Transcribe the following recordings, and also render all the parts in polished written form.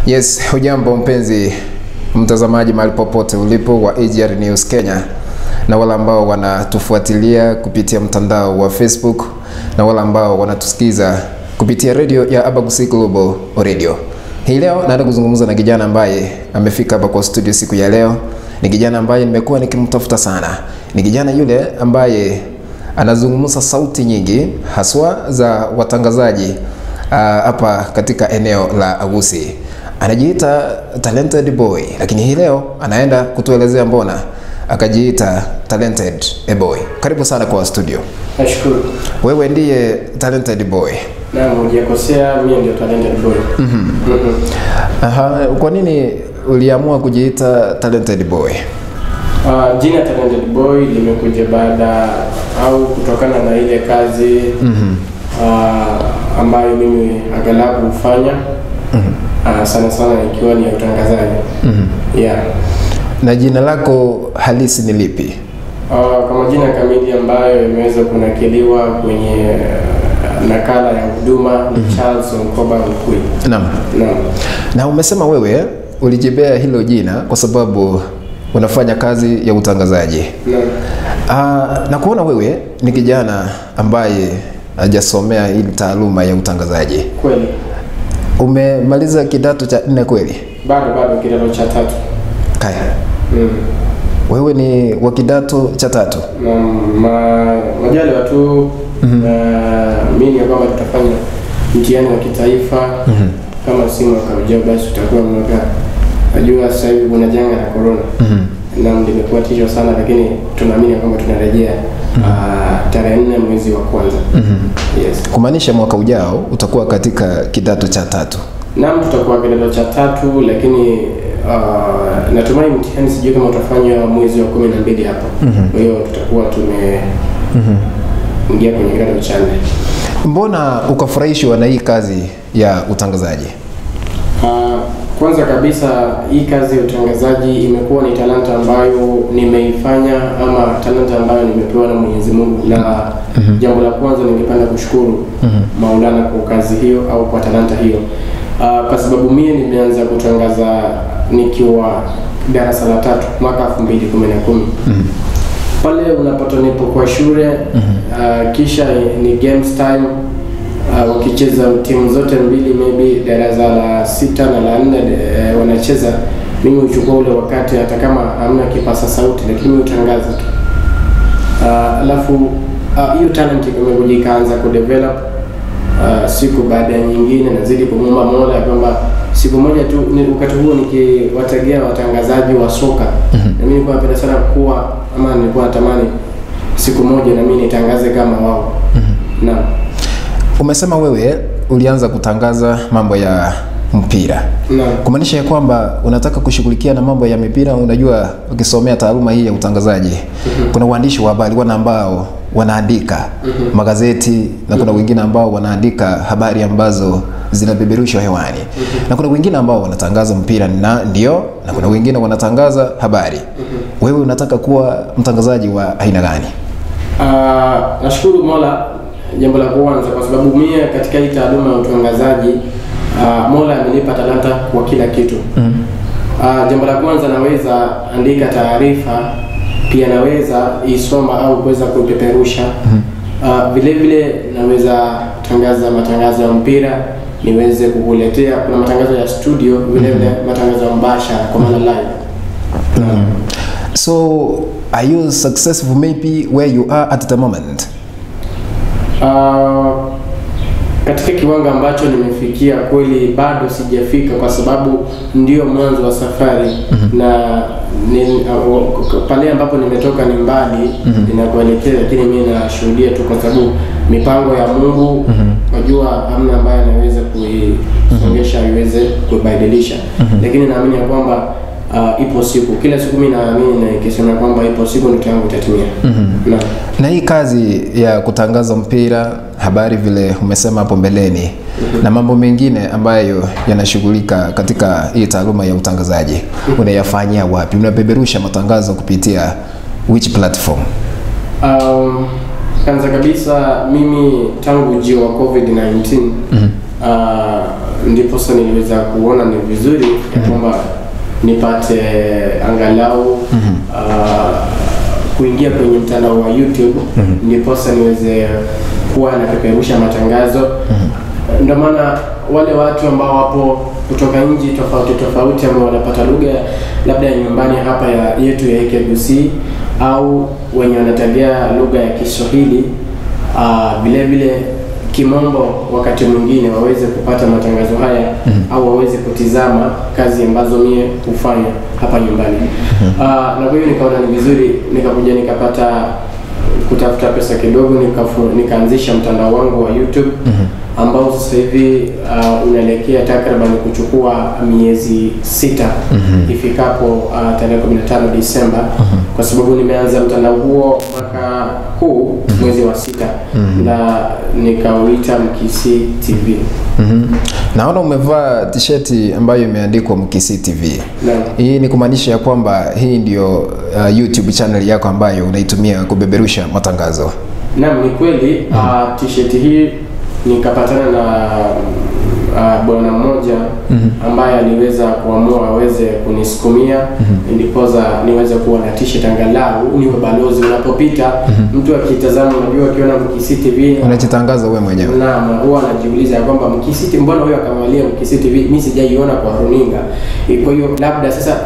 Yes, hujambo mpenzi mtazamaji mahali popote ulipo wa AGR News Kenya, na wale ambao wanatufuatilia kupitia mtandao wa Facebook, na wale ambao wanatusikiza kupitia radio ya Abagusi Global Radio. Hii leo naenda kuzungumza na kijana ambaye amefika hapa kwa studio siku ya leo. Ni kijana ambaye nimekuwa nikimtafuta sana. Ni kijana yule ambaye anazungumza sauti nyingi haswa za watangazaji hapa katika eneo la Agusi. Anajiita talented boy, lakini hii leo anaenda kutuelezea mbona akajiita talented boy. Karibu sana kwa studio. Nashukuru. Wewe ndiye talented boy? Naam, hujakosea, mimi ndio talented boy. Kwa nini uliamua kujiita talented boy? Jina talented boy limekuja baada au kutokana na ile kazi ambayo mimi agalabu hufanya. Sana sana ikiwa ni utangazaji. Yeah. Na jina lako halisi ni lipi? Kama jina kamili ambayo imeweza kunakiliwa kwenye nakala ya huduma ni Charles Onkoba Mkui. Naam. Naam. Na umesema wewe ulijibea hilo jina kwa sababu unafanya kazi ya utangazaji. Naam. Na kuona wewe ni kijana ambaye hajasomea ile taaluma ya utangazaji. Kweli. Umemaliza kidato cha 4 kweli? Bado kidato cha 3. Kaya. Wewe ni wa kidato cha 3? Majali watu mimi kwamba tutafanya mtihani wa kitaifa kama si mwaka ujao basi tutakuwa mwaka. Najua sasa hivi kuna janga la corona. Na limekuwa tisho sana, lakini tunaamini kwamba tunarejea tarehe 4 mwezi wa kwanza. Yes. Kumaanisha mwaka ujao utakuwa katika kidato cha 3. Naam, tutakuwa kidato cha 3, lakini natumai mtihani sijui kama utafanywa mwezi wa 12 hapo. Kwa hiyo tutakuwa ingia kwenye kidato cha 4. Mbona ukafurahishwa na hii kazi ya utangazaji? Kwanza kabisa hii kazi ya utangazaji imekuwa ni talanta ambayo nimeifanya, ama talanta ambayo nimepewa na Mwenyezi Mungu, na jambo la kwanza ningependa kushukuru Maulana kwa kazi hiyo au kwa talanta hiyo. Kwa sababu mimi nimeanza kutangaza nikiwa darasa la 3 mwaka 2010. Pale unapata nipo kwa shule, kisha ni games time, wakicheza timu zote mbili, maybe darasa la 6 na la 4 wanacheza, mimi uchukua ule wakati hata kama hamna kipasa sauti, lakini utangaza tu. Alafu hiyo talent ikaanza kudevelop siku baada ya nyingine, nazidi kumwomba Mola kwamba siku moja tu wakati huo nikiwategea watangazaji wa soka. Na mimi nilikuwa napenda sana kuwa, ama nilikuwa natamani siku moja na mimi nitangaze kama wao. Naam. Umesema wewe ulianza kutangaza mambo ya mpira. Naam. Kumaanisha ya kwamba unataka kushughulikia na mambo ya mipira. Unajua ukisomea taaluma hii ya utangazaji, kuna waandishi wa habari ambao wanaandika magazeti, na kuna wengine ambao wanaandika habari ambazo zinabeberushwa hewani, na kuna wengine ambao wanatangaza mpira na kuna wengine wanatangaza habari. Wewe unataka kuwa mtangazaji wa aina gani? Nashukuru Mola, jambo la kwanza, kwa sababu mimi katika hii taaluma ya utangazaji Mola amenipa talanta kwa kila kitu. Jambo la kwanza, naweza andika taarifa, pia naweza isoma au kuweza kupeperusha. Vile vile naweza tangaza matangazo ya mpira, niweze kukuletea, kuna matangazo ya studio, vile vile matangazo ya mbashara kwa maana live. So are you successful maybe where you are at the moment? Katika kiwango ambacho nimefikia kweli bado sijafika, kwa sababu ndio mwanzo wa safari. Na pale ambapo nimetoka ni mbali ninakuelekea, lakini mimi nashuhudia tu, kwa sababu mipango ya Mungu, najua hamna ambaye anaweza kuisongesha iweze kubadilisha. Lakini naamini ya kwamba ipo siku, kila siku mimi naamini na nikisema kwamba ipo siku ndoto yangu itatimia. Na hii kazi ya kutangaza mpira, habari vile umesema hapo mbeleni, na mambo mengine ambayo yanashughulika katika hii taaluma ya utangazaji, unayafanyia wapi? Unabeberusha matangazo kupitia which platform? Kwanza kabisa mimi tangu ujio wa COVID-19 ndipo sasa niliweza kuona ni vizuri kwamba nipate angalau kuingia kwenye mtandao wa YouTube, ndipo sasa niweze kuwa napeperusha matangazo. Ndio maana wale watu ambao wapo kutoka nchi tofauti ambao wanapata lugha labda ya nyumbani hapa yetu ya Ekegusi, au wenye wanatabia lugha ya Kiswahili vile vile Kimombo, wakati mwingine waweze kupata matangazo haya au waweze kutizama kazi ambazo mie hufanya hapa nyumbani. Na kwa hiyo nikaona ni vizuri nikakuja nikapata kutafuta pesa kidogo, nikaanzisha mtandao wangu wa YouTube ambao sasa hivi unaelekea takriban kuchukua miezi 6 ifikapo tarehe 15 Disemba, kwa sababu nimeanza mtandao huo mwaka huu mwezi wa 6 na nikauita Mkisi TV. Naona umevaa t-shirt ambayo imeandikwa Mkisi TV. Hii ni kumaanisha ya kwamba hii ndio YouTube channel yako ambayo unaitumia kubeberusha matangazo? Naam, ni kweli. T-shirt hii nikapatana na bwana mmoja ambaye aliweza kuamua aweze kunisukumia ndipoza niweze kuwa na t-shirt angalau niwe balozi. Unapopita mtu akitazama, unajua akiona Mkisi TV unajitangaza wewe mwenyewe. Naam, huwa anajiuliza kwamba Mkisi TV, mbona huyo akamalia Mkisi TV, mimi sijaiona kwa runinga. Kwa hiyo labda sasa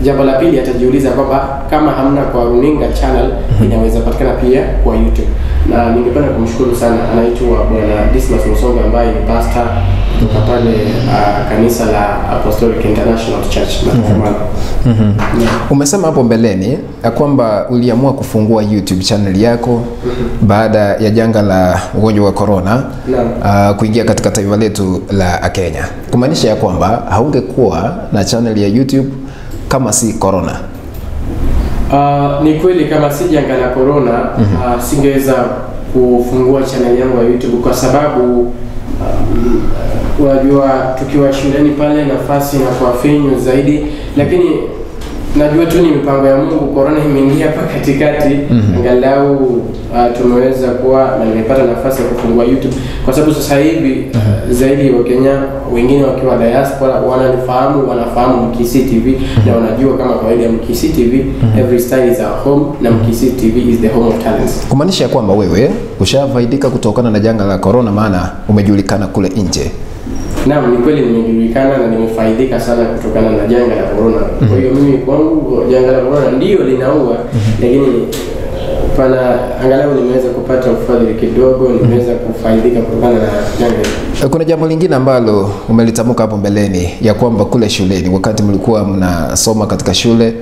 jambo la pili atajiuliza kwamba kama hamna kwa runinga channel inaweza patikana pia kwa YouTube. Na ningependa kumshukuru sana, anaitwa Bwana Dismas Musonga ambaye ni pastor kutoka pale kanisa la Apostolic International Church Matamano. Umesema hapo mbeleni ya kwamba uliamua kufungua YouTube channel yako baada ya janga la ugonjwa wa corona kuingia katika taifa letu la Kenya. Kumaanisha ya kwamba haungekuwa na channel ya YouTube kama si corona. Ni kweli, kama si janga la corona singeweza kufungua channel yangu ya YouTube, kwa sababu unajua tukiwa shuleni pale nafasi na kwa finyu zaidi, lakini najua tu ni mipango ya Mungu. Corona imeingia hapa katikati, angalau tumeweza kuwa na nimepata nafasi ya kufungua YouTube, kwa sababu sasa hivi zaidi wa Kenya wengine wakiwa diaspora wanafahamu Mkisi TV na wanajua kama kawaida Mkisi TV every style is our home, na Mkisi TV is the home of talents. Kumaanisha kwamba wewe ushafaidika kutokana na janga la corona, maana umejulikana kule nje. Naam, ni kweli nimejulikana na nimefaidika sana kutokana na janga la corona. Kwa hiyo mimi kwangu janga la corona ndio linaua, lakini pana angalau nimeweza kupata ufadhili kidogo, nimeweza kufaidika kutokana na janga. Kuna jambo lingine ambalo umelitamka hapo mbeleni ya kwamba kule shuleni wakati mlikuwa mnasoma katika shule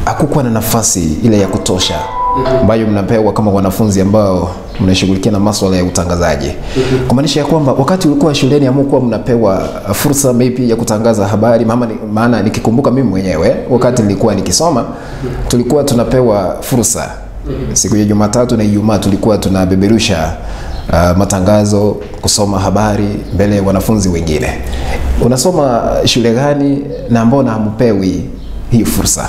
hakukuwa na nafasi ile ya kutosha ambayo mnapewa kama wanafunzi ambao mnashughulikia na masuala ya utangazaji. Kumaanisha ya kwamba wakati ulikuwa shuleni hamkuwa mnapewa fursa maybe ya kutangaza habari. Maana nikikumbuka mimi mwenyewe wakati nilikuwa nikisoma tulikuwa tunapewa fursa siku ya Jumatatu na Ijumaa, tulikuwa tunabeberusha matangazo, kusoma habari mbele ya wanafunzi wengine. Unasoma shule gani na mbona hampewi hii fursa?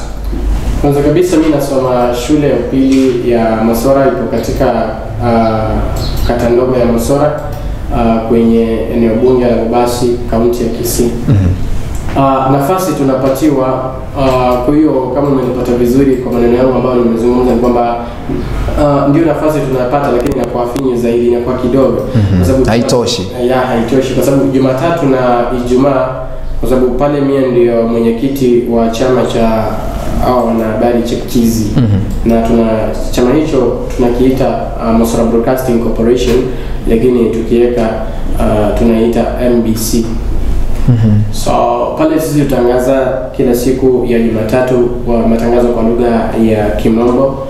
Kwanza kabisa mimi nasoma shule ya upili ya Masora, ipo katika kata ndogo ya Masora kwenye eneo bunge la Bobasi, kaunti ya Kisii. Nafasi tunapatiwa, kwa hiyo kama umenipata vizuri kwa maneno yangu ambayo nimezungumza ni kwamba ndio nafasi tunapata, lakini inakuwa finyu zaidi, inakuwa kidogo kwa sababu haitoshi. Haitoshi kwa sababu Jumatatu na Ijumaa, kwa sababu pale mimi ndio mwenyekiti wa chama cha wanahabari chipukizi na chama hicho tunakiita Masora Broadcasting Corporation, lakini tukiweka tunaita MBC. So pale sisi tutangaza kila siku ya Jumatatu kwa matangazo kwa lugha ya Kimombo,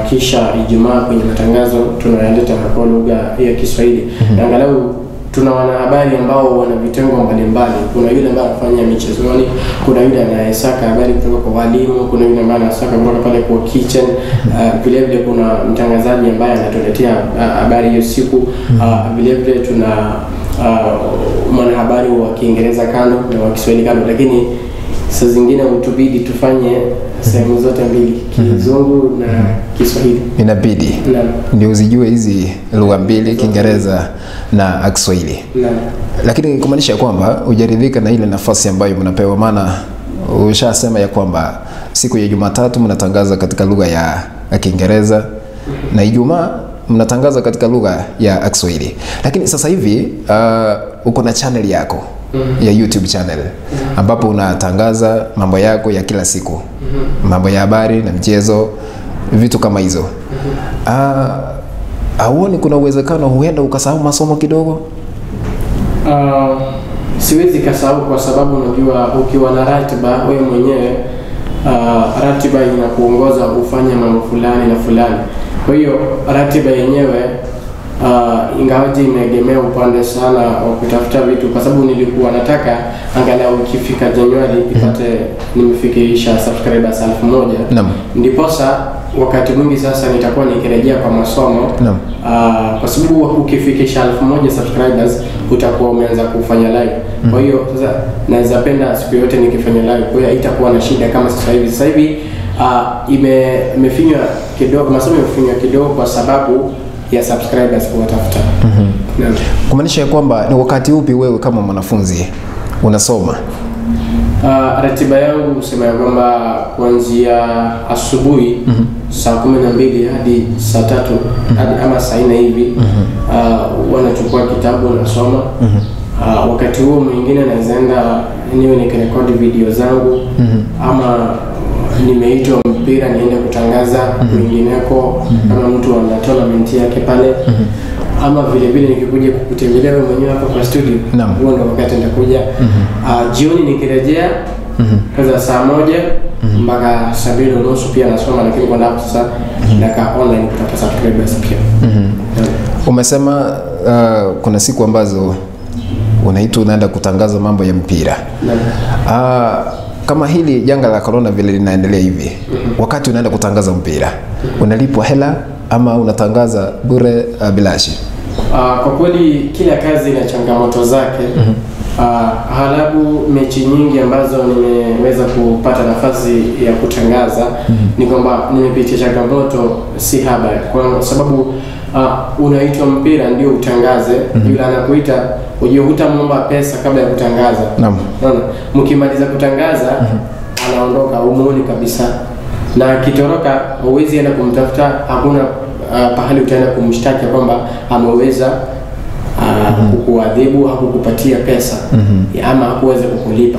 kisha Ijumaa kwenye matangazo tunayaleta kwa lugha ya Kiswahili. Na angalau tuna wanahabari ambao wana vitengo mbalimbali. Kuna yule ambaye anafanya michezoni, kuna yule anayesaka habari kutoka kwa walimu, kuna yule ambaye anasaka kutoka pale kwa kitchen, vile vile kuna mtangazaji ambaye anatuletea habari hiyo siku, vile vile tuna mwanahabari wa Kiingereza kando na wa Kiswahili kando. Lakini saa zingine utubidi tufanye sehemu zote mbili, Kizungu na Kiswahili. Inabidi ndio uzijue hizi lugha mbili, Kiingereza na Kiswahili. Lakini kumaanisha kwamba hujaridhika na ile nafasi ambayo mnapewa, maana ushasema ya kwamba siku ya Jumatatu mnatangaza katika lugha ya Kiingereza na Ijumaa mnatangaza katika lugha ya Kiswahili. Lakini sasa hivi uko na channel yako ya YouTube channel ambapo unatangaza mambo yako ya kila siku, mambo ya habari na mchezo, vitu kama hizo. Hauoni kuna uwezekano huenda ukasahau masomo kidogo? Siwezi kasahau, kwa sababu unajua ukiwa na ratiba wewe mwenyewe, ratiba inakuongoza ufanye mambo fulani na fulani. Kwa hiyo ratiba yenyewe ingawaje imeegemea upande sana wa kutafuta vitu, kwa sababu nilikuwa nataka angalau ukifika Januari ipate nimefikisha subscribers 1000. Ndiposa wakati mwingi sasa nitakuwa nikirejea kwa masomo. Kwa sababu ukifikisha 1000 subscribers utakuwa umeanza kufanya live. Kwa hiyo sasa naweza penda siku yote nikifanya live, kwa hiyo itakuwa na shida kama sasa hivi. Sasa hivi imefinywa kidogo, masomo imefinywa kidogo kwa sababu ya subscribers kuwatafuta. Kumaanisha kwamba ni wakati upi wewe kama mwanafunzi unasoma? Ratiba yangu usema ya kwamba kuanzia asubuhi saa 12 hadi saa 3 hadi ama saa 4 hivi wanachukua kitabu nasoma. Wakati huo mwingine naenda niwe nikirekodi video zangu, ama nimeitwa mpira niende kutangaza kwingineko kama mtu ana tournament yake pale, ama vile nikikuja kukutembelea wewe mwenyewe hapa kwa studio, huo ndio wakati nitakuja. Jioni nikirejea kaza saa 1 mpaka saa 2:30 pia nasoma, lakini kwa hapo sasa nakaa online kutafuta subscribers pia. Umesema kuna siku ambazo unaenda kutangaza mambo ya mpira. Kama hili janga la corona vile linaendelea hivi, wakati unaenda kutangaza mpira unalipwa hela ama unatangaza bure bilashi? Kwa kweli kila kazi ina changamoto zake. Halabu mechi nyingi ambazo nimeweza kupata nafasi ya kutangaza ni kwamba nimepitia changamoto si haba, kwa sababu unaitwa mpira ndio utangaze, yule anakuita uje hutamwomba pesa kabla ya kutangaza. Unaona, mkimaliza kutangaza anaondoka, umuoni kabisa, na kitoroka huwezi enda kumtafuta, hakuna pahali utaenda kumshtaki kwamba ameweza kukuadhibu, hakukupatia pesa ama hakuweza kukulipa.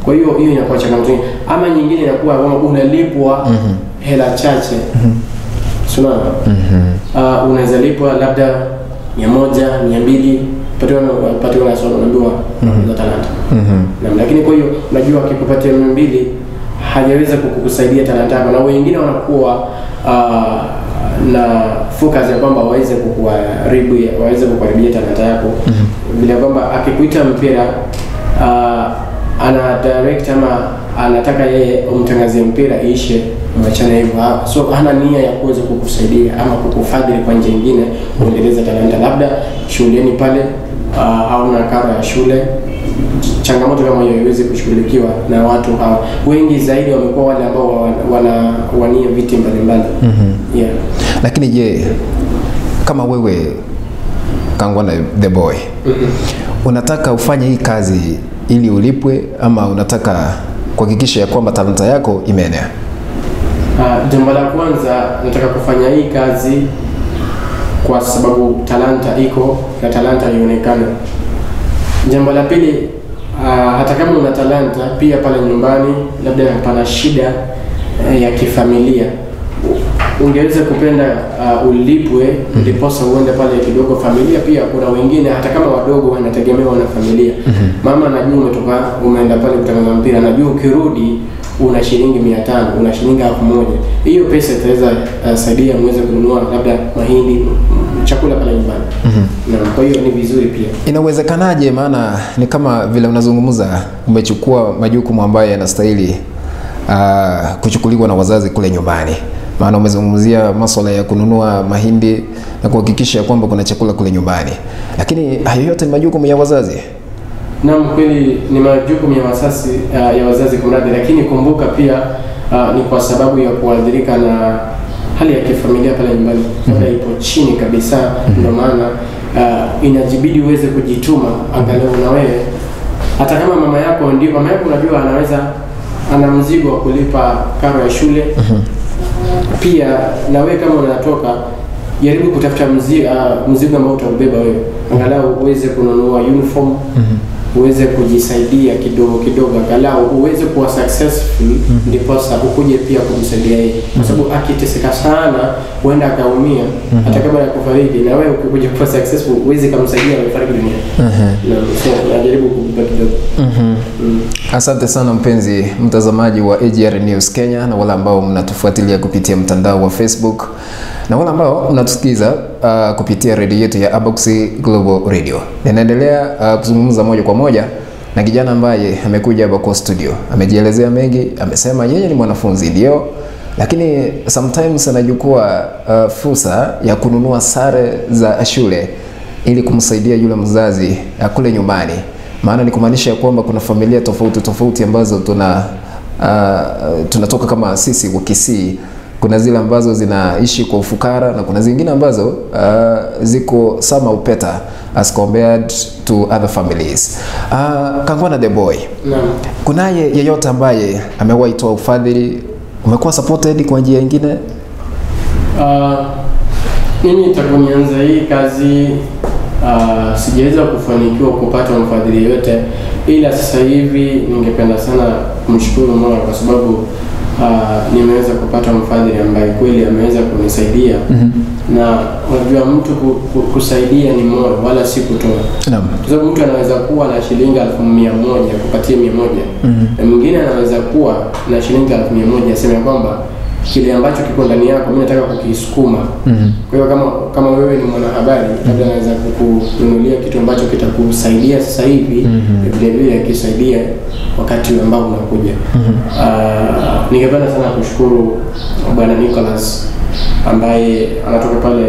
Kwa hiyo inakuwa changamoto. Ama nyingine inakuwa kwamba unalipwa hela chache. Unaweza lipwa labda 100, 200, patiwa na somo ndio za talanta. Lakini kwa hiyo unajua akikupatia 200 hajaweza kukusaidia talanta yako, na wengine wanakuwa na focus ya kwamba waweze kukuharibia talanta yako. Bila kwamba akikuita mpira ana direct ama anataka yeye umtangazie mpira ishe, mwachane hivyo. So hana nia ya kuweza kukusaidia ama kukufadhili kwa njia nyingine kuendeleza talanta, labda shuleni pale hauna karo ya shule. Changamoto kama hiyo iweze kushughulikiwa na watu hawa. Wengi zaidi wamekuwa wale ambao wanawania viti mbalimbali. Lakini je, kama wewe Kangwana the boy, unataka ufanye hii kazi ili ulipwe ama unataka kuhakikisha ya kwamba talanta yako imeenea? Jambo la kwanza, nataka kufanya hii kazi kwa sababu talanta iko na talanta ionekane. Jambo la pili, hata kama una talanta pia pale nyumbani labda pana shida ya kifamilia, ungeweza kupenda ulipwe ndiposa uende pale kidogo. Familia pia kuna wengine hata kama wadogo wanategemewa na familia. Mama anajua umetoka umeenda pale kutangaza mpira, anajua ukirudi una shilingi 500, una shilingi 1000. Hiyo pesa itaweza saidia muweze kununua labda mahindi, chakula pale nyumbani. Na kwa hiyo ni vizuri pia. Inawezekanaje? Maana ni kama vile unazungumza umechukua majukumu ambayo yanastahili kuchukuliwa na wazazi kule nyumbani. Maana umezungumzia masuala ya kununua mahindi na kuhakikisha kwamba kuna chakula kule nyumbani. Lakini hayo yote ni majukumu ya wazazi. Na kweli ni majukumu ya wazazi kumradhi, lakini kumbuka pia ni kwa sababu ya kuadhirika na hali ya kifamilia pale nyumbani. Labda ipo chini kabisa, ndio maana inajibidi uweze kujituma angalau na wewe, hata kama mama yako unajua ana mzigo wa kulipa karo ya shule. Pia na wewe kama unatoka, jaribu kutafuta mzigo ambao utabeba wewe, angalau uweze kununua uniform, uweze kujisaidia kidogo kidogo, angalau uweze kuwa successful, ndipo sasa ukuje pia kumsaidia yeye, kwa sababu akiteseka sana huenda akaumia hata kabla ya kufariki, na wewe ukikuja kuwa successful uweze kumsaidia kufariki dunia. Na sio najaribu kukupa kidogo. Asante sana mpenzi mtazamaji wa AGR News Kenya, na wale ambao mnatufuatilia kupitia mtandao wa Facebook, na wale ambao mnatusikiza kupitia redio yetu ya Aboxy Global Radio. Ninaendelea kuzungumza moja kwa moja na kijana ambaye amekuja hapa kwa studio. Amejielezea mengi, amesema yeye ni mwanafunzi ndio, lakini sometimes anachukua fursa ya kununua sare za shule ili kumsaidia yule mzazi kule nyumbani. Maana ni kumaanisha kwamba kuna familia tofauti ambazo tunatoka kama sisi wa Kisii. Kuna zile ambazo zinaishi kwa ufukara na kuna zingine ambazo ziko somehow better as compared to other families. Kangwana the boy. Kunaye yeyote ambaye amewahi toa ufadhili, umekuwa supported kwa njia nyingine? Mimi tangu nianze hii kazi sijaweza kufanikiwa kupata mfadhili yote, ila sasa hivi ningependa sana kumshukuru Mungu kwa sababu nimeweza kupata mfadhili ambaye kweli ameweza kunisaidia. Na unajua mtu kusaidia ni moyo wala si kutoa. Kwa sababu mtu anaweza kuwa na shilingi 1,100 kupatia 100, na mwingine anaweza kuwa na shilingi 1,100 aseme kwamba kile ambacho kiko ndani yako mimi nataka kukisukuma. Kwa hiyo kama wewe ni mwanahabari, labda naweza kukununulia kitu ambacho kitakusaidia sasa hivi, vile vile kisaidia wakati ambao unakuja. Ningependa sana kushukuru Bwana Nicholas ambaye anatoka pale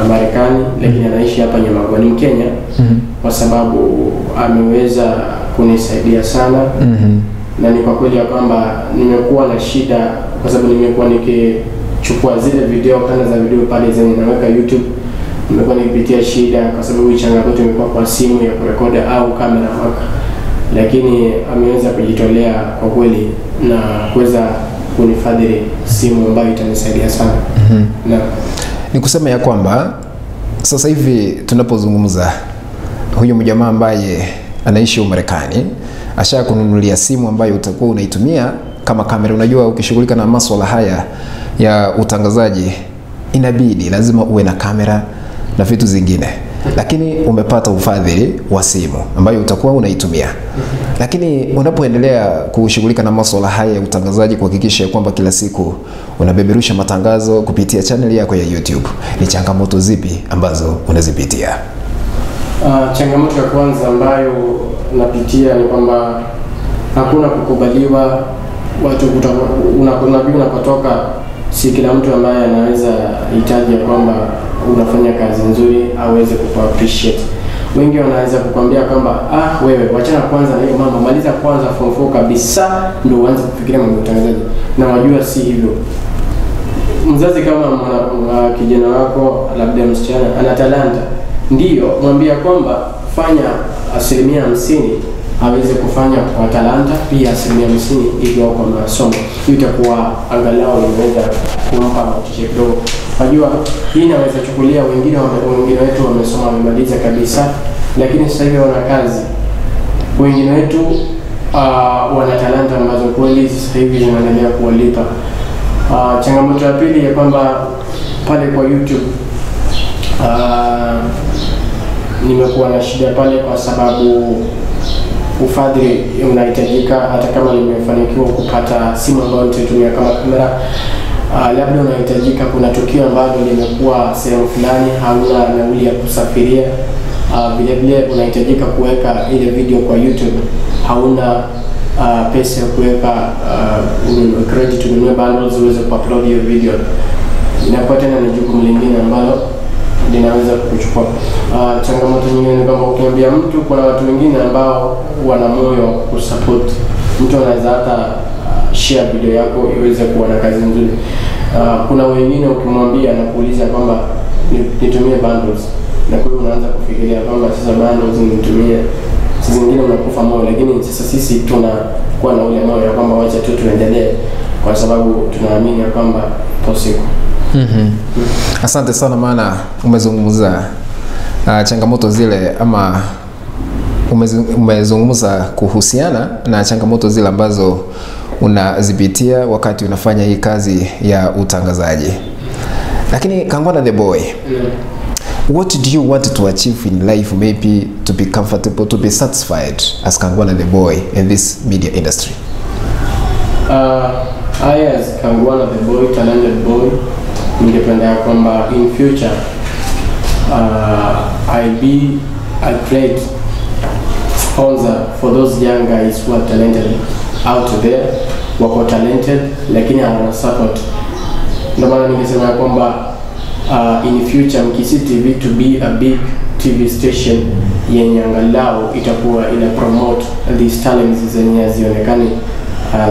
Marekani, lakini anaishi hapa Nyamagwa, ni Mkenya, kwa sababu ameweza kunisaidia sana. Na ni kwa kweli ya kwamba nimekuwa na shida, kwa sababu nimekuwa nikichukua zile video, kanda za video pale zenye naweka YouTube, nimekuwa nikipitia shida kwa sababu changamoto imekuwa kwa simu ya kurekodi au kamera waka, lakini ameweza kujitolea kwa kweli na kuweza kunifadhili simu ambayo itanisaidia sana. Na ni kusema ya kwamba sasa hivi tunapozungumza, huyo mjamaa ambaye anaishi Marekani asha kununulia simu ambayo utakuwa unaitumia kama kamera. Unajua ukishughulika na masuala haya ya utangazaji inabidi lazima uwe na kamera na vitu zingine, lakini umepata ufadhili wa simu ambayo utakuwa unaitumia. Lakini unapoendelea kushughulika na masuala haya ya utangazaji, kuhakikisha kwamba kila siku unabeberusha matangazo kupitia channel yako ya YouTube, ni changamoto zipi ambazo unazipitia? Changamoto ya kwanza ambayo napitia ni kwamba hakuna kukubaliwa. Watu unapotoka, si kila mtu ambaye anaweza hitaji kwamba unafanya kazi nzuri aweze kuappreciate. Wengi wanaweza kukwambia kwamba wewe wachana kwanza na hiyo mambo, maliza kwanza form 4 kabisa ndio uanze kufikiria mambo ya utangazaji. Na wajua si hivyo. Mzazi kama kijana wako labda msichana ana talanta, ndio mwambia kwamba fanya 50% aweze kufanya kwa talanta, pia 50% ili kwa masomo. Hiyo itakuwa angalau inaweza kumpa motisha kidogo. Unajua hii inaweza chukulia wengine wetu wamesoma wamemaliza kabisa, lakini sasa hivi wana kazi. Wengine wetu wana talanta ambazo kweli sasa hivi zinaendelea kuwalipa. Changamoto ya pili ya kwamba pale kwa YouTube nimekuwa na shida pale kwa sababu ufadhili unahitajika. Hata kama nimefanikiwa kupata simu ambayo nitatumia kama kamera, labda unahitajika, kuna tukio ambalo limekuwa sehemu fulani hauna nauli ya kusafiria, vile vile unahitajika kuweka ile video kwa YouTube, hauna pesa ya kuweka credit ununue bundles uweze kuupload hiyo video. Inakuwa tena ni jukumu lingine ambalo linaweza kukuchukua. Changamoto nyingine ni kwamba ukiambia mtu, kuna watu wengine ambao wana moyo wa kusupport. Mtu anaweza hata share video yako iweze kuwa na kazi nzuri. Kuna wengine ukimwambia na kuuliza kwamba nitumie bundles, na kwa hiyo unaanza kufikiria kwamba sasa bundles nitumie, sisi zingine unakufa moyo, lakini sasa sisi tunakuwa na ule moyo kwamba wacha tu tuendelee, kwa sababu tunaamini kwamba possible. Asante sana, maana umezungumza changamoto zile, ama umezungumza kuhusiana na changamoto zile ambazo unazipitia wakati unafanya hii kazi ya utangazaji. Lakini Kangwana the boy, what do you want to achieve in life, maybe to be comfortable, to be satisfied as Kangwana the boy in this media industry? I as Kangwana the boy, talented boy, ningependa kwamba in future I create sponsor for those young guys who are talented out there, wako talented lakini hawana support. Ndio maana ningesema kwamba in future Mkisi TV to be a big TV station yenye angalau itakuwa ina promote these talents zenye zionekane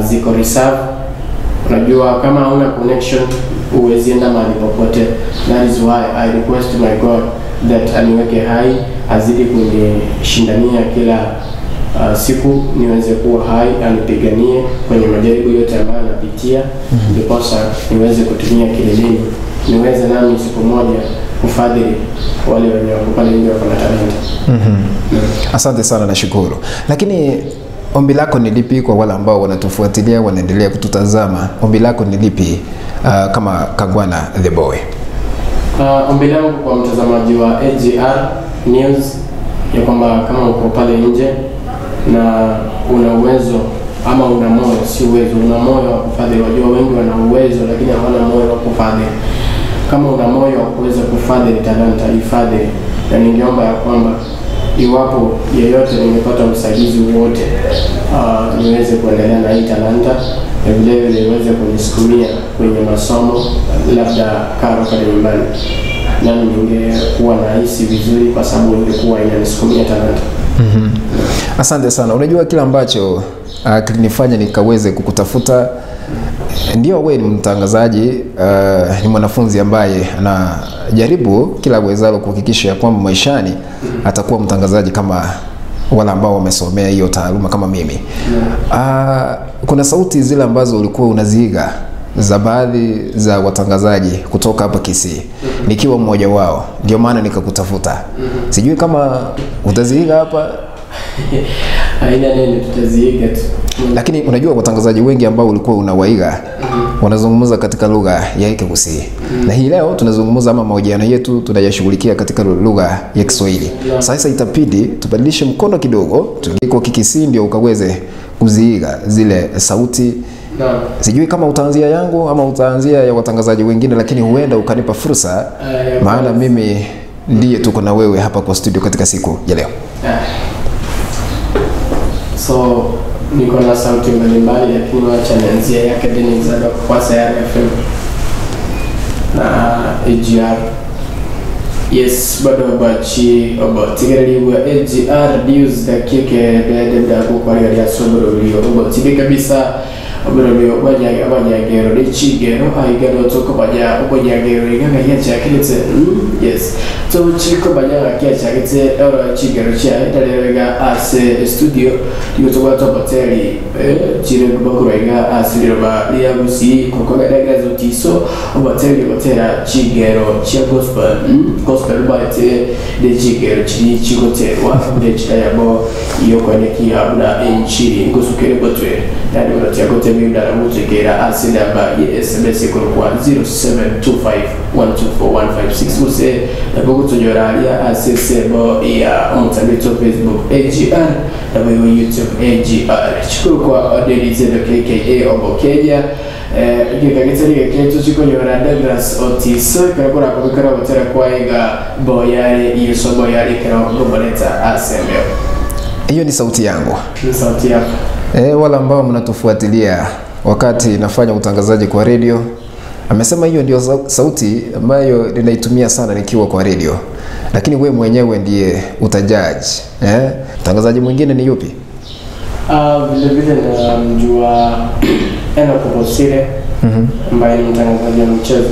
ziko reserve. Unajua kama hauna connection uwezi enda mahali popote. That is why I request my God that aniweke hai, azidi kunishindania kila siku niweze kuwa hai, anipiganie kwenye majaribu yote ambayo napitia, ndiposa niweze kutumia kileleni, niweze nami siku moja kufadhili wale wenye wako pale nje wako na talent. Asante sana, nashukuru. Lakini ombi lako ni lipi kwa wale ambao wanatufuatilia, wanaendelea kututazama? Ombi lako ni lipi kama Kangwana the boy? Ombi langu kwa mtazamaji wa AGR News ya kwamba kama uko pale nje na una uwezo ama una moyo, si uwezo, una moyo wa kufadhili. Wajua wengi wana uwezo lakini hawana moyo wa kufadhili. Kama una moyo wa kuweza kufadhili talanta, ifadhili. Na ningeomba ya kwamba iwapo yeyote nimepata usaidizi wote niweze kuendelea na hii talanta, na vile vile niweze kunisukumia kwenye masomo, labda karo pale nyumbani, nami ningekuwa nahisi vizuri kwa sababu ningekuwa inanisukumia talanta. Asante sana. Unajua kila ambacho kilinifanya nikaweze kukutafuta, ndio wewe ni mtangazaji, ni mwanafunzi ambaye anajaribu kila uwezalo kuhakikisha kwamba maishani atakuwa mtangazaji kama wale ambao wamesomea hiyo taaluma kama mimi. Kuna sauti zile ambazo ulikuwa unaziiga za baadhi za watangazaji kutoka hapa Kisii, nikiwa mmoja wao, ndio maana nikakutafuta. Sijui kama utaziiga hapa. Haina neno, tutaziiga tu. Lakini unajua watangazaji wengi ambao ulikuwa unawaiga wanazungumza katika lugha ya Kisii. Na hii leo tunazungumza ama mahojiano yetu tunayashughulikia katika lugha ya Kiswahili. Sasa itabidi tubadilishe mkono kidogo, tuingie kwa Kisii ndio ukaweze kuziiga zile sauti. Sijui kama utaanzia yangu ama utaanzia ya watangazaji wengine, lakini huenda ukanipa fursa, maana mimi ndiye tuko na wewe hapa kwa studio katika siku ya leo. So niko na sauti mbalimbali, lakini wacha nianzie ya academic za kwa Sayari FM na AGR. Yes, bado bachi obotigereri wa AGR News da kike da kwa ya soboro lio obotike kabisa. Obero abanyagero n'ikigero ayigero toko obanyagero ingana yacyakitse. Yes, so chiko banyanga yacyakitse ero ikigero cya itarega ase studio yuto kwa hoteli chire kubakurega asiriro ba liabusi kokogadaga zotiso hoteli hotela chigero cya gospel bate de chigero chikoterwa de chayabo iyo kwaneki abula enchiri ngosukere botwe yani unatiagote mimi mutegera asinamba SMS kwa 0725124156 muse na bogo tunyoralia asesebo ya mtandao Facebook AGR na YouTube AGR chukuru kwa Delize de KKA Obokeja gikagitseri ketu chikonyora Douglas Otis kakora kubikara batera kwaiga boyari iyo sobo yari kana ngobaleta asembeo. Hiyo ni sauti yangu. Ni sauti yako. Wala ambao mnatufuatilia wakati nafanya utangazaji kwa radio, Amesema hiyo ndio sauti ambayo ninaitumia sana nikiwa kwa radio. Lakini wewe mwenyewe ndiye utajaji. Mtangazaji mwingine ni yupi? Vile vile namjua Immitate ambaye ni mtangazaji wa mchezo.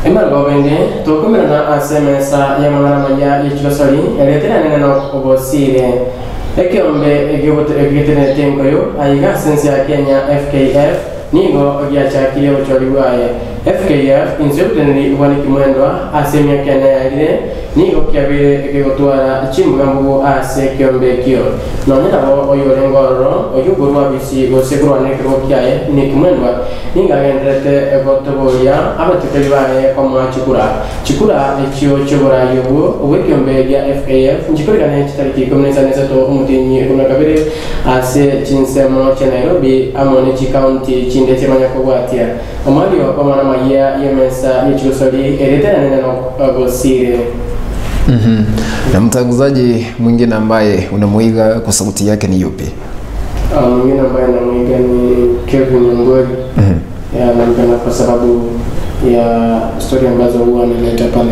Immitate tokomera na asemesa ya mangana maya y'ikigasori eretera nena obosire ekyombe egitene tengoyo ayiga sense ya Kenya FKF nigo gyachakire okyoliwaye FKF inzebutene wani kimwendwa asemya Kenya yagire nigo kyabire ekigotwara chimbugambo ase kyombe kyo nonyera bo oyorengoro oyugurwa bisi gosegrwa nekero kyaye ni kimwendwa ningagendrete egotoboya abatekeliwaye kwa chikura ekyo chobora yobo owekyombe gya FKF nchikorera n'ekitariki komuneza nezato umutinyi kunakabire ase chinsemo cha Nairobi amone county chindete manyakobwatia omali wa kwa maya yemesa yechigosori eretana neno agosire. Na mtangazaji mwingine ambaye unamuiga kwa sauti yake ni yupi? Mwingine ambaye namuiga ni Kevin Ngori. Nampenda kwa sababu ya story ambazo huwa analeta pale.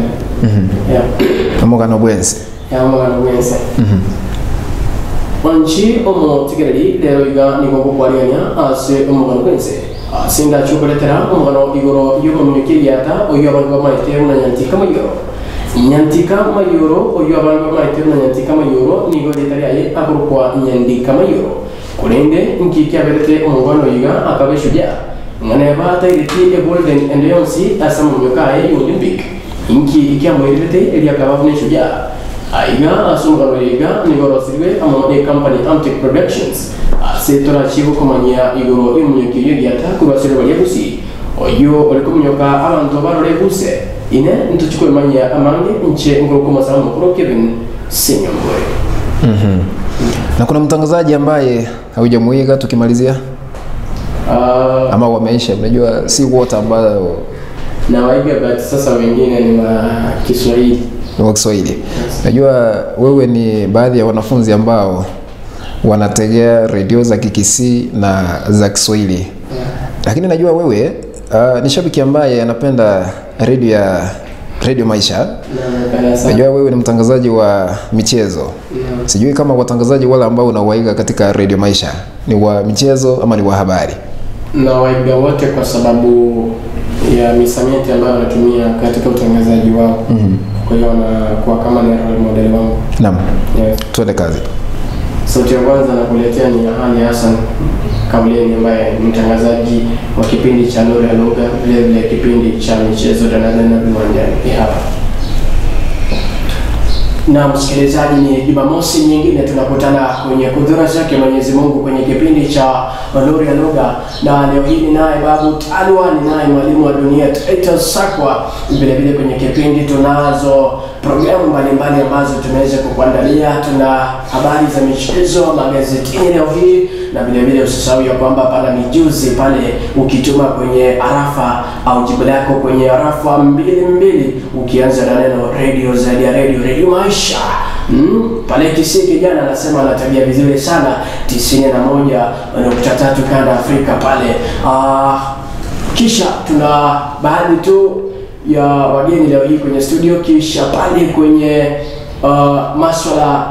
Amogano Bwense. Amogano Bwense. Wanchi omo tigereri lero iga nigongo kwarianya ase omogano Bwense. Sinda chukoletera omogano igoro yuko mnyukiyata oyo abantu bamaite unanyantika mayoro. Nyantika mayoro oyo abantu bamaite unanyantika mayoro nigo letariaye akurukwa nyandika mayoro. Kurende nkiki aberete omogano iga akabeshuja. Ngane bata iriti e golden endurance asamunyokaye Olympic. Inki ikiamoirete elia kabavune shuja. Aiga asungano iga nigorosirwe amone company Immitate Productions. Setora chivo komanya igoro imunyokiyo gyata kurasirwa yagusi. Oyo olikumyoka abantu barorebuse. Ine ntuchukwe manya amange nche ngorokoma sana mukuru Kevin Senyomboy. Na kuna mtangazaji ambaye haujamuiga tukimalizia? Ama wameisha, unajua si wote ambao na waiga but sasa wengine ni wa Kiswahili. Ni wa Kiswahili. Najua wewe ni baadhi ya wanafunzi ambao wanategea radio za Kikisii na za Kiswahili. Lakini najua wewe ni shabiki ambaye anapenda radio Maisha. Najua wewe ni mtangazaji wa michezo. Sijui kama watangazaji wale ambao unawaiga katika radio Maisha ni wa michezo ama ni wa habari. Na waiga wote kwa sababu ya misamiati ambayo wanatumia katika utangazaji wao. Kwa hiyo wanakuwa kama ni role model wangu. Naam. Tuende kazi. Sauti ya kwanza nakuletea ni Ali Hassan Kauleni ambaye ni mtangazaji wa kipindi cha Lugha Lugha, vile vile kipindi cha michezo danadana viwanjani hapa. Na msikilizaji, ni Jumamosi nyingine tunakutana kwenye kudura zake Mwenyezi Mungu kwenye kipindi cha Lugha Lugha, na leo hii naye Babu Talwa, ni naye mwalimu wa dunia Titus Sakwa. Vile vile kwenye kipindi tunazo programu mbalimbali ambazo tumeweza kukuandalia. Tuna habari za michezo magazetini leo hii, na vile vile usisahau ya kwamba pana mijuzi pale ukituma kwenye arafa au jibu lako kwenye arafa 22 ukianza na neno radio zaidi ya radio Maisha. Pale Kisii kijana anasema anatabia vizuri sana 91.3 kanda Afrika pale. Kisha tuna baadhi tu ya wageni leo hii kwenye studio, kisha pale kwenye masuala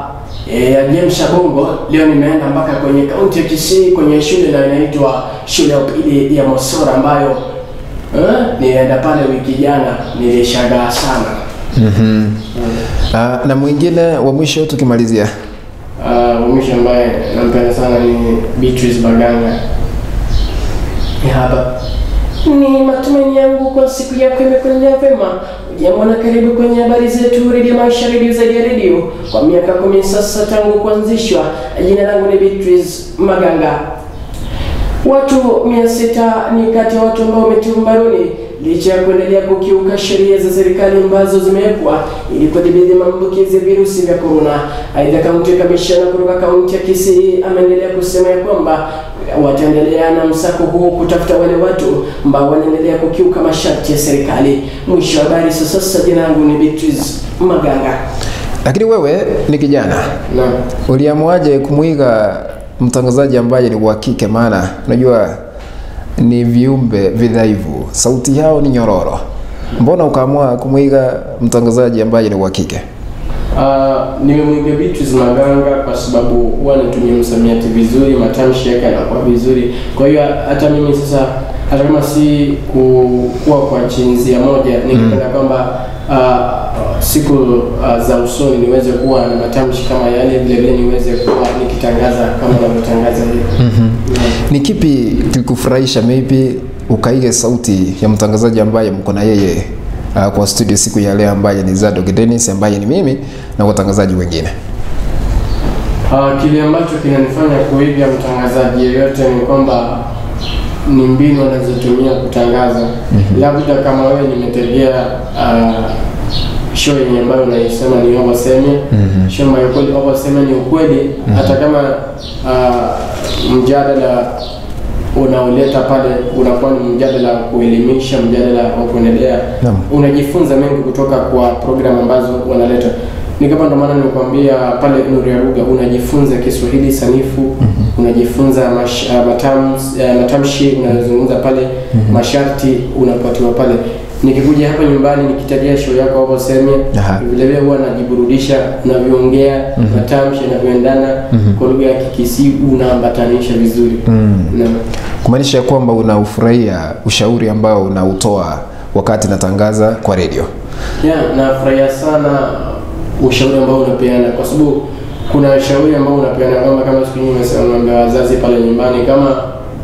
ya James Bongo. Leo nimeenda mpaka kwenye kaunti ya Kisii kwenye shule na inaitwa shule ya upili ya Mosora ambayo nienda pale wiki jana, nilishangaa sana. Na mwingine wa mwisho tukimalizia. Wa mwisho ambaye nampenda sana ni Beatrice Baganga. Hapa ni matumaini yangu kwa siku yako imekwenda vyema. Jambo na karibu kwenye habari zetu Radio Maisha, radio zaidi ya radio. Kwa miaka 10 sasa tangu kuanzishwa. Jina langu ni Beatrice Maganga. Watu 600 ni kati ya watu ambao wametiwa mbaroni licha ya kuendelea kukiuka sheria za serikali ambazo zimewekwa ili kudhibiti maambukizi ya virusi vya corona. Aidha, kaunti kamishna kutoka kaunti ya Kisii ameendelea kusema ya kwamba wataendelea na msako huu kutafuta wale watu ambao wanaendelea kukiuka masharti ya serikali. Mwisho wa habari sasa. Jina langu ni Beatrice Maganga. Lakini wewe ni kijana. Naam. Uliamuaje kumuiga mtangazaji ambaye ni wa kike? Maana unajua ni viumbe vidhaifu, sauti yao ni nyororo. Mbona ukaamua kumwiga mtangazaji ambaye ni wa kike? Nimemwiga Beatrice Maganga kwa sababu huwa anatumia msamiati vizuri, matamshi yake yanakuwa vizuri. Kwa hiyo hata mimi sasa, hata kama si kuwa kwa jinsia moja, ningependa kwamba siku za usoni niweze kuwa na matamshi kama yale, vile vile niweze kuwa nikitangaza kama ninavyotangaza hivi. Ni kipi kilikufurahisha maybe ukaige sauti ya mtangazaji ambaye mko na yeye kwa studio siku ya leo, ambaye ni Zadok Dennis, ambaye ni mimi na watangazaji wengine? Kile ambacho kinanifanya kuiga mtangazaji yeyote ni kwamba ni mbinu anazotumia kutangaza. Labda kama wewe nimetegea show yenye ambayo naisema ni overseme, show ambayo kweli overseme ni ukweli, hata kama mjadala unaoleta pale unakuwa ni mjadala kuelimisha, mjadala wa kuendelea, unajifunza mengi kutoka kwa program ambazo wanaleta. Ni kama ndo maana nimekwambia pale Nuru ya Lugha unajifunza Kiswahili sanifu, unajifunza matamshi unazungumza pale, masharti unapatiwa pale. Nikikuja hapa nyumbani nikitajia show yako hapo sema, vile vile huwa najiburudisha, unavyoongea, matamshi yanavyoendana kwa lugha ya Kikisii unaambatanisha vizuri. Kumaanisha kwamba unaufurahia ushauri ambao unautoa wakati natangaza kwa radio? Nafurahia sana ushauri ambao unapeana, kwa sababu kuna ushauri ambao unapeana kama siku nyingi nimesema wazazi pale nyumbani, kama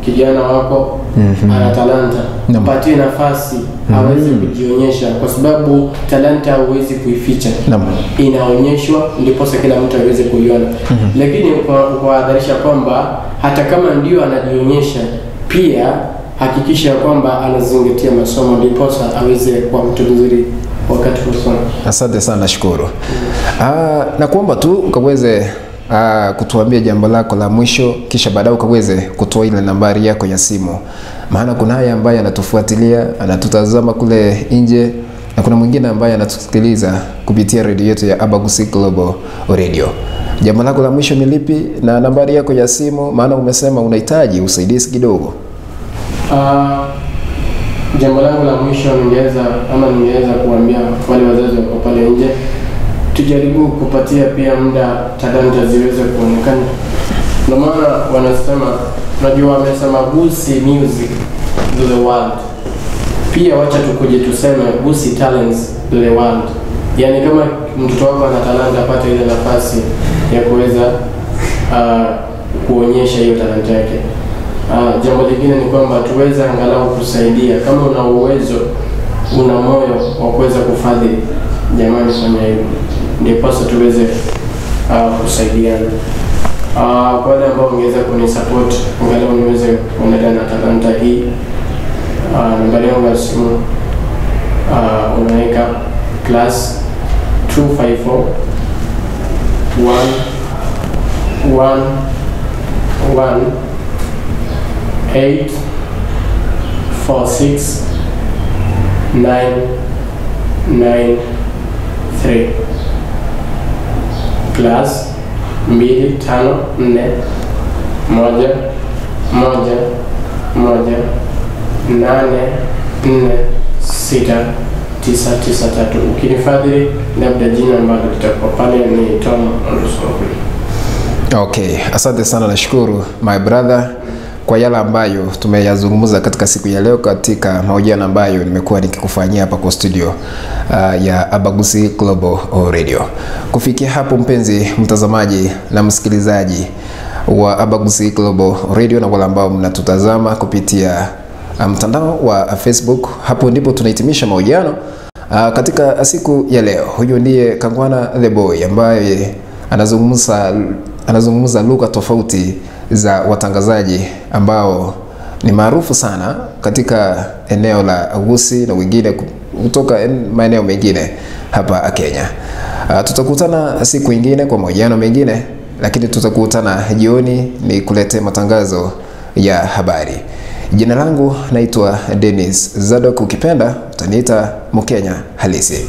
kijana wako ana talanta, patie nafasi aweze kujionyesha, kwa sababu talanta huwezi kuificha, inaonyeshwa ndipo kila mtu aweze kuiona. Lakini kuadharisha kwamba hata kama ndio anajionyesha, pia hakikisha kwamba anazingatia masomo ndipo aweze kuwa mtu mzuri wakati fulani. Asante sana, nashukuru. Na kuomba tu ukaweze kutuambia jambo lako la mwisho, kisha baadaye ukaweze kutoa ile nambari yako ya simu, maana kuna haya ambaye anatufuatilia, anatutazama kule nje, na kuna mwingine ambaye anatusikiliza kupitia radio yetu ya Abagusi Global Radio. Jambo lako la mwisho ni lipi na nambari yako ya simu, maana umesema unahitaji usaidizi kidogo? Jambo langu la mwisho ningeweza kuambia wale wazazi wako pale nje, tujaribu kupatia pia muda talanta ziweze kuonekana. Ndio maana wanasema, unajua wamesema Busi music to the world. Pia wacha tukuje tuseme Busi talents to the world. Yani kama mtoto wako ana talanta, apate ile nafasi ya kuweza kuonyesha hiyo talanta yake. Jambo lingine ni kwamba tuweze angalau kusaidia, kama una uwezo, una moyo wa kuweza kufadhili, jamani fanya hivyo, ndipo tuweze kusaidiana. Kwa wale ambao ungeweza kunisupport angalau niweze kuendelea na talanta hii, nambari yangu ya simu unaweka +254 1 1 8 4 6 9 9 3 +2 5 4 1 1 1 8 4 6 9 9 3. Ukinifadhili labda jina ambalo litakuwa pale ni Tom _. Okay, asante sana, nashukuru my brother kwa yale ambayo tumeyazungumza katika siku ya leo katika mahojiano ambayo nimekuwa nikikufanyia hapa kwa studio ya Abagusi Global Radio. Kufikia hapo, mpenzi mtazamaji na msikilizaji wa Abagusi Global Radio na wale ambao mnatutazama kupitia mtandao wa Facebook, hapo ndipo tunahitimisha mahojiano katika siku ya leo. Huyo ndiye Kangwana the Boy ambaye anazungumza lugha tofauti za watangazaji ambao ni maarufu sana katika eneo la Agusi na wengine kutoka maeneo mengine hapa Kenya. Tutakutana siku nyingine kwa mahojiano mengine, lakini tutakutana jioni ni kulete matangazo ya habari. Jina langu naitwa Dennis Zadok, ukipenda utaniita Mkenya halisi.